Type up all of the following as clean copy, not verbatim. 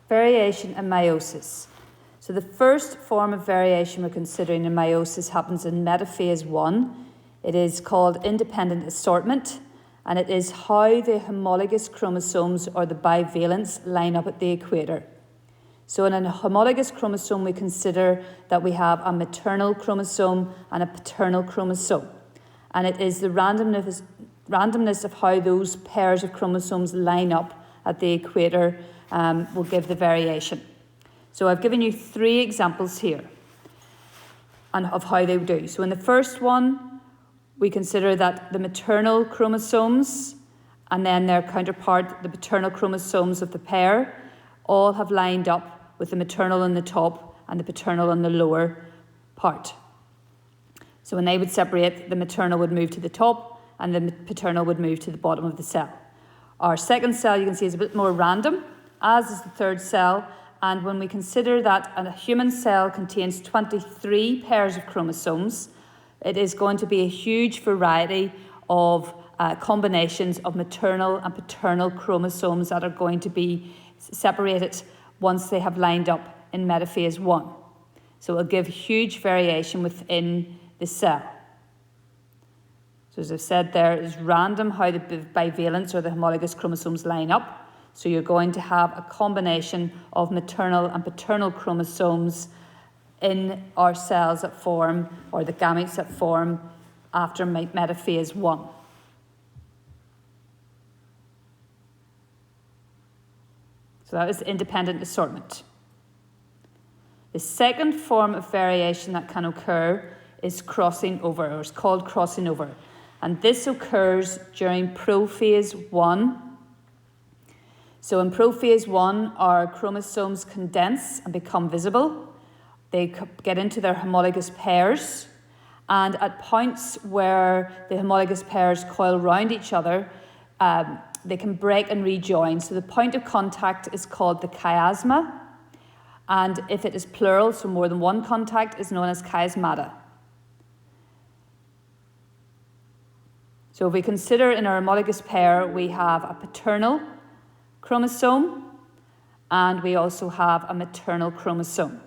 Variation and meiosis. So the first form of variation we're considering in meiosis happens in metaphase 1. It is called independent assortment, and it is how the homologous chromosomes or the bivalents line up at the equator. So in a homologous chromosome, we consider that we have a maternal chromosome and a paternal chromosome. And it is the randomness of how those pairs of chromosomes line up at the equator will give the variation. So I've given you 3 examples here and of how they do. So in the first one, we consider that the maternal chromosomes and then their counterpart, the paternal chromosomes of the pair, all have lined up with the maternal on the top and the paternal on the lower part. So when they would separate, the maternal would move to the top and the paternal would move to the bottom of the cell. Our second cell, you can see, is a bit more random, as is the third cell. And when we consider that a human cell contains 23 pairs of chromosomes, it is going to be a huge variety of combinations of maternal and paternal chromosomes that are going to be separated once they have lined up in metaphase 1. So it will give huge variation within the cell. So as I've said, there is random how the bivalents or the homologous chromosomes line up. So you're going to have a combination of maternal and paternal chromosomes in our cells that form, or the gametes that form after metaphase 1. So that is independent assortment. The second form of variation that can occur is crossing over, or is called crossing over. And this occurs during prophase 1. So in prophase 1, our chromosomes condense and become visible. They get into their homologous pairs. And at points where the homologous pairs coil round each other, they can break and rejoin. So the point of contact is called the chiasma. And if it is plural, so more than one contact, is known as chiasmata. So if we consider in our homologous pair, we have a paternal chromosome and we also have a maternal chromosome.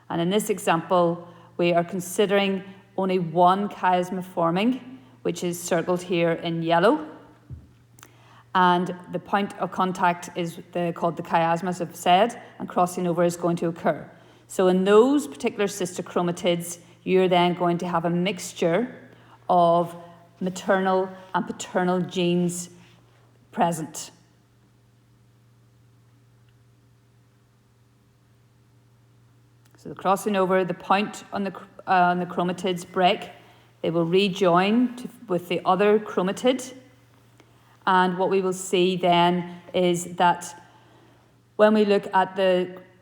And in this example, we are considering only one chiasma forming, which is circled here in yellow. And the point of contact is called the chiasma, as I've said, and crossing over is going to occur. So in those particular sister chromatids, you're then going to have a mixture of maternal and paternal genes present. So the crossing over, the point on the chromatids break, they will rejoin with the other chromatid. And what we will see then is that when we look at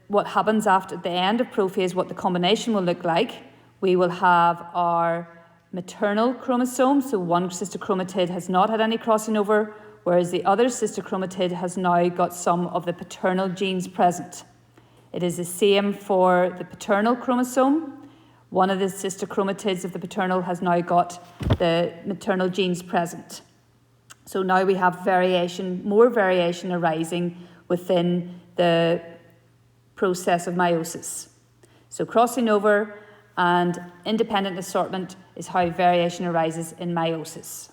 what happens after the end of prophase, what the combination will look like, we will have our maternal chromosome. So one sister chromatid has not had any crossing over, whereas the other sister chromatid has now got some of the paternal genes present. It is the same for the paternal chromosome. One of the sister chromatids of the paternal has now got the maternal genes present. So now we have more variation arising within the process of meiosis. So crossing over and independent assortment is how variation arises in meiosis.